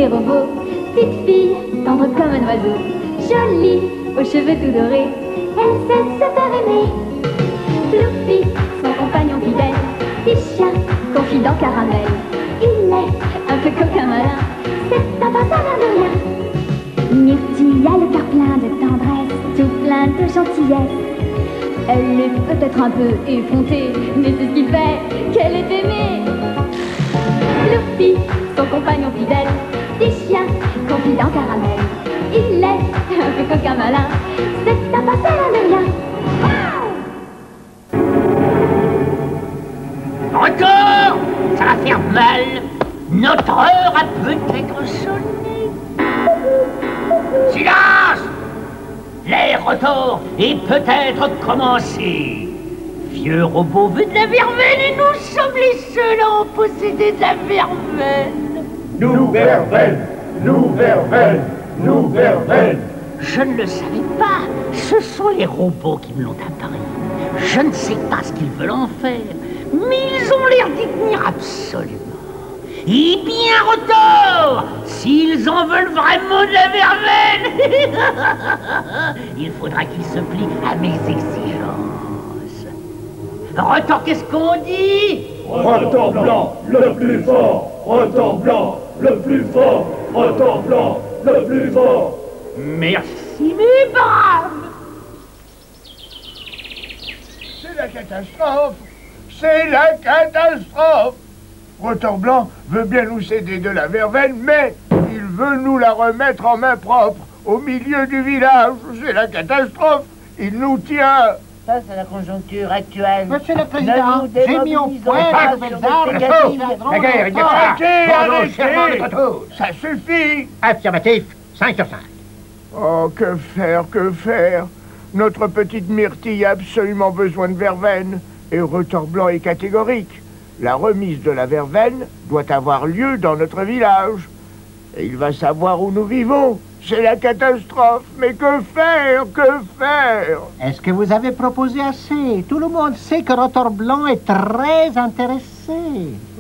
les robots. Petite fille, tendre comme un oiseau, jolie, aux cheveux tout dorés, elle sait se faire aimer. Fluffy, son compagnon fidèle, petit chien, confident caramel. Il est un peu coquin malin, c'est un passage de rien. Myrtille a le cœur plein de tendresse, tout plein de gentillesse. Elle est peut-être un peu effrontée, mais c'est ce qui fait qu'elle est aimée. Fluffy, son compagnon fidèle, petit chien, confident caramel. Il est un peu coquin malin, c'est un passage de rien. Encore, ça va faire mal. Notre heure a peut-être sonné. Silence! L'ère retour est peut-être commencé. Vieux robot veut de la verveine et nous sommes les seuls à en posséder de la verveine. Nous verveine, nous verveine, nous verveine. Je ne le savais pas. Ce sont les robots qui me l'ont appris. Je ne sais pas ce qu'ils veulent en faire, mais ils ont l'air d'y tenir absolument. Et bien retour, s'ils en veulent vraiment de la verveine, il faudra qu'ils se plient à mes exigences. Retour, qu'est-ce qu'on dit? Retour blanc, le plus fort. Retour blanc, le plus fort. Retour blanc, le plus fort. Merci, mes braves. C'est la catastrophe. C'est la catastrophe. Retour blanc veut bien nous céder de la verveine, mais il veut nous la remettre en main propre, au milieu du village. C'est la catastrophe. Il nous tient. Ça, c'est la conjoncture actuelle. Monsieur le Président, j'ai mis au point de nouvelles armes. La guerre, il y a Arrêtez. Ça suffit. Affirmatif, 5 sur 5. Oh, que faire, que faire? Notre petite Myrtille a absolument besoin de verveine, et Retour blanc est catégorique. La remise de la verveine doit avoir lieu dans notre village. Et il va savoir où nous vivons. C'est la catastrophe. Mais que faire? Que faire? Est-ce que vous avez proposé assez? Tout le monde sait que Retour blanc est très intéressé.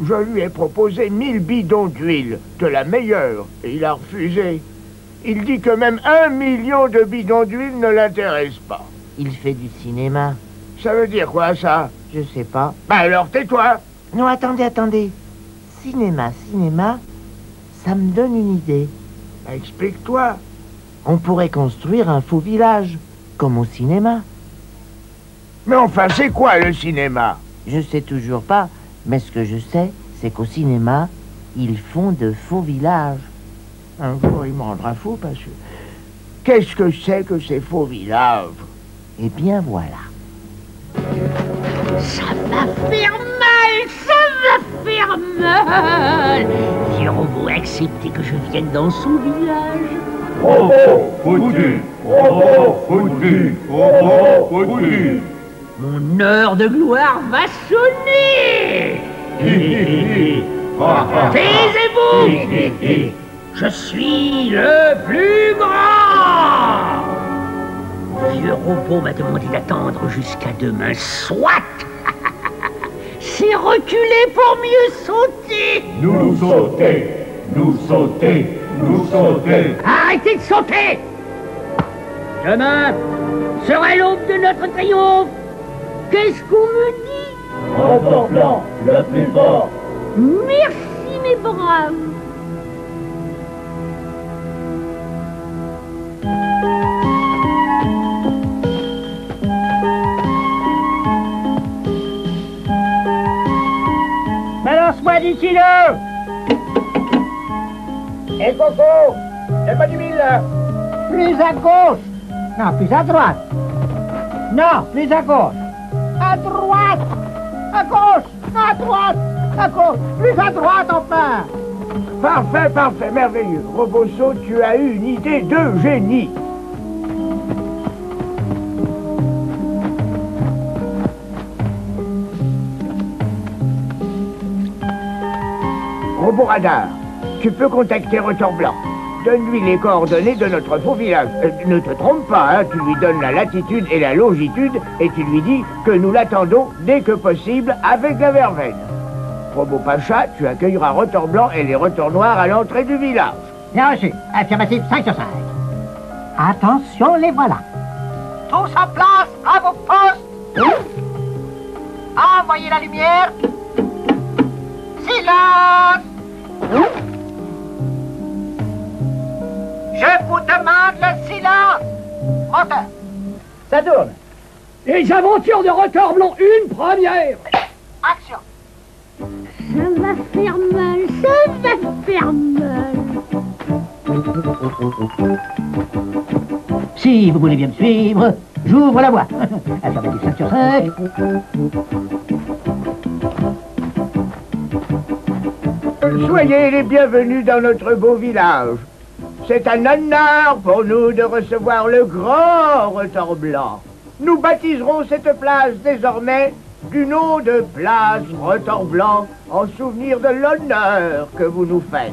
Je lui ai proposé 1000 bidons d'huile, de la meilleure, et il a refusé. Il dit que même 1 million de bidons d'huile ne l'intéresse pas. Il fait du cinéma. Ça veut dire quoi, ça? Je sais pas. Bah alors, tais-toi. Non, attendez. Cinéma, ça me donne une idée. Bah, explique-toi. On pourrait construire un faux village, comme au cinéma. Mais enfin, c'est quoi le cinéma? Je sais toujours pas, mais ce que je sais, c'est qu'au cinéma, ils font de faux villages. Un jour, il me rendra fou parce que... Qu'est-ce que c'est que ces faux villages? Eh bien, voilà. Ça va faire mal, ça va faire mal. Vieux robot a accepté que je vienne dans son village. Robot foutu, robot foutu, robot foutu. Mon heure de gloire va sonner. Taisez-vous. Je suis le plus grand. Vieux robot m'a demandé d'attendre jusqu'à demain. Soit. C'est reculer pour mieux sauter. Nous sauter, nous sauter, nous sauter. Arrêtez de sauter. Demain sera l'aube de notre triomphe. Qu'est-ce qu'on me dit? Retour blanc, le plus fort. Merci, mes braves. Balance-moi du kilo. Et Coco, c'est pas du mille, là. Plus à gauche. Non, plus à droite. Non, plus à gauche. À droite. À gauche. À droite. À gauche. Plus à droite, enfin. Parfait, merveilleux. Robosso, tu as eu une idée de génie. Roboradar, tu peux contacter Retour blanc. Donne-lui les coordonnées de notre faux village. Ne te trompe pas, hein, tu lui donnes la latitude et la longitude et tu lui dis que nous l'attendons dès que possible avec la verveine. Robot Pacha, tu accueilleras Retour blanc et les Retours noirs à l'entrée du village. Bien reçu. Affirmatif 5 sur 5. Attention, les voilà. Tous en place, à vos postes. Envoyez la lumière. Silence. Je vous demande le silence. Moteur. Ça tourne. Les aventures de Retors-Blanc, une première. Action. Ça va faire mal, ça va faire mal. Si vous voulez bien me suivre, j'ouvre la voie. Affirmatif 5 sur 5. Soyez les bienvenus dans notre beau village. C'est un honneur pour nous de recevoir le grand Retors-Blanc. Nous baptiserons cette place désormais du nom de place Retors-Blanc en souvenir de l'honneur que vous nous faites.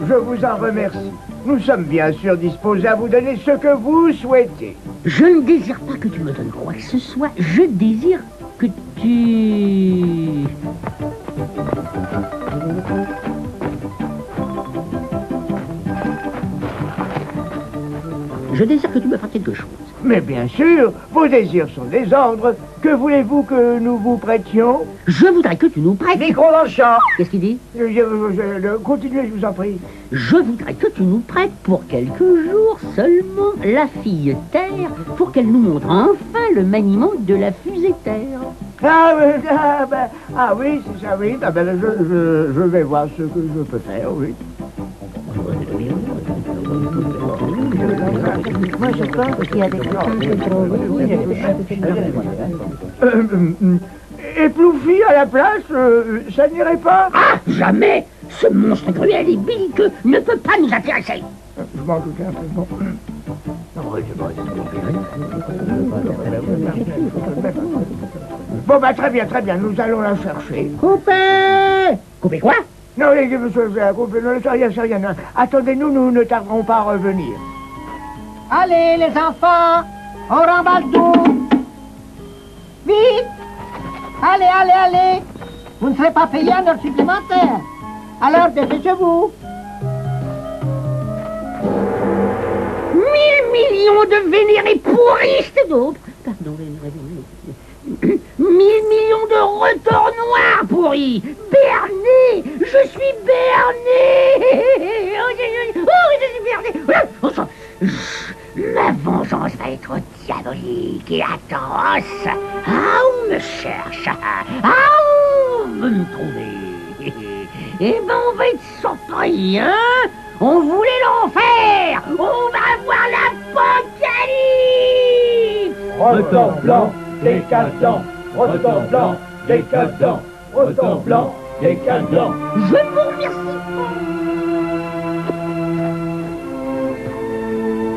Je vous en remercie. Nous sommes bien sûr disposés à vous donner ce que vous souhaitez. Je ne désire pas que tu me donnes quoi que ce soit. Je désire que tu... Je désire que tu me fasses quelque chose. Mais bien sûr, vos désirs sont des ordres. Que voulez-vous que nous vous prêtions? Je voudrais que tu nous prêtes... Micro dans le champ. Qu'est-ce qu'il dit? Continuez, je vous en prie. Je voudrais que tu nous prêtes pour quelques jours seulement la fille Terre pour qu'elle nous montre enfin le maniement de la fusée Terre. Oui, c'est ça, oui. Je vais voir ce que je peux faire, oui. Moi, je pense qu'il y a des Et Ploufi à la place, ça n'irait pas? Ah, jamais! Ce monstre cruel et belliqueux ne peut pas nous intéresser. Je m'en doutais un peu, bon. Bon, bah, très bien, nous allons la chercher. Coupez. Couper quoi? Non, c'est rien. Attendez-nous, nous ne tarderons pas à revenir. Allez, les enfants, on remballe tout. Vite. Allez. Vous ne serez pas payés un heure supplémentaire. Alors, dépêchez-vous. 1000 millions de vénérés pourristes d'autres. Pardon, 1000 millions de retors noirs pourris. Berné. Je suis berné. Oh, je suis berné. Ma vengeance va être diabolique et atroce. Ah, on me cherche. Ah, on veut me trouver. Eh ben, on va être surpris, hein? On voulait l'enfer. On va voir l'apocalypse. Retors-Blanc, décadent. Retors-Blanc, décadent. Retors-Blanc, décadent. Je vous remercie.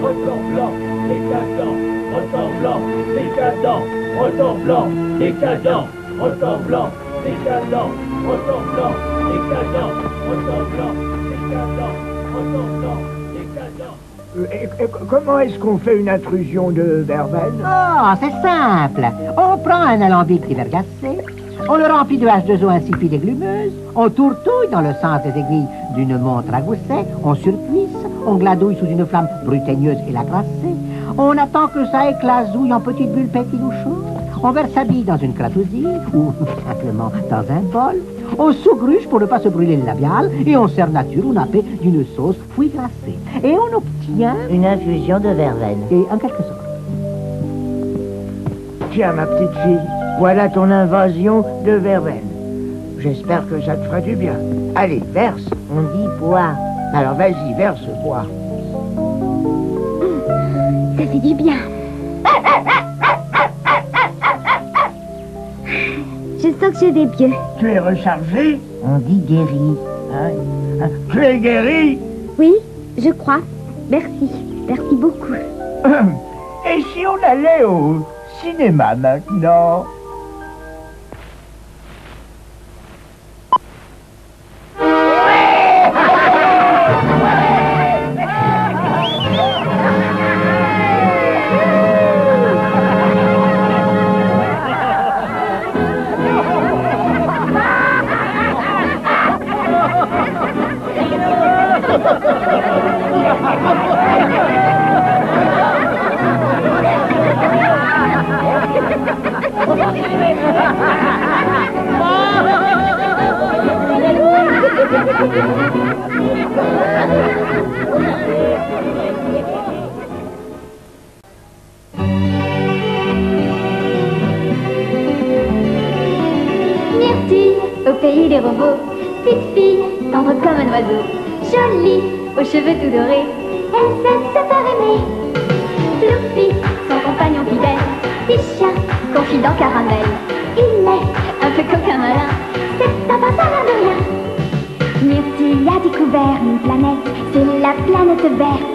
Retors-Blanc, décadent. Retors-Blanc, décadent. Retors-Blanc, décadent. Retors-Blanc, décadent. Retors-Blanc, décadent. Retors-Blanc, décadent. Retors-Blanc, décadent. Comment est-ce qu'on fait une intrusion de verveine? Oh, c'est simple. On prend un alambic divergacé, on le remplit de H2O insipide et glumeuse, on tourtouille dans le sens des aiguilles d'une montre à gousset, on surcuisse, on gladouille sous une flamme brutaigneuse et la glacée, on attend que ça éclasouille en petites bulles pétillouchons, on verse sa bille dans une cratousie ou simplement dans un bol, on sous-gruge pour ne pas se brûler le labial et on sert nature ou nappé d'une sauce fouille glacée. Et on obtient une infusion de verveine. et en quelque sorte. Tiens, ma petite fille, voilà ton invasion de verveine. J'espère que ça te fera du bien. Allez, verse. On dit boire. Alors vas-y, verse, bois. Ça fait du bien. Je sens que j'ai des pieds. Tu es rechargé? On dit guéri. Tu es guéri? Oui, je crois. Merci. Merci beaucoup. Et si on allait au cinéma maintenant? Myrtille, au pays des robots, petite fille, tendre comme un oiseau, jolie, aux cheveux tout dorés, elle sait se faire aimer. Fluffy, son compagnon fidèle, Tisha, confident caramel, il est un peu coquin malin, c'est un pas ça l'air de rien. Myrtille a découvert une planète, c'est la planète verte.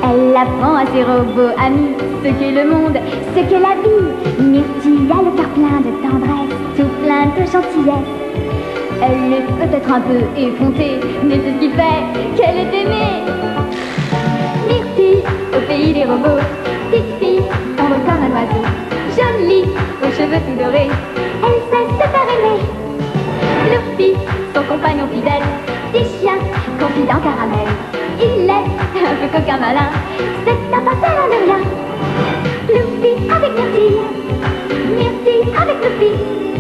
Elle apprend à ses robots amis ce qu'est le monde, ce qu'est la vie. Myrtille a le cœur plein de tendresse, tout plein de gentillesse. Elle est peut-être un peu effrontée, mais c'est ce qui fait qu'elle est aimée. Myrtille, au pays des robots, petite fille, tendre comme un oiseau, jolie, aux cheveux tout dorés, elle sait se faire aimer. Fluffy, son compagnon fidèle, Tisha, confident caramel, il est un peu coquin malin, c'est un passeur à ne rien. Fluffy avec Myrtille, Myrtille avec Fluffy.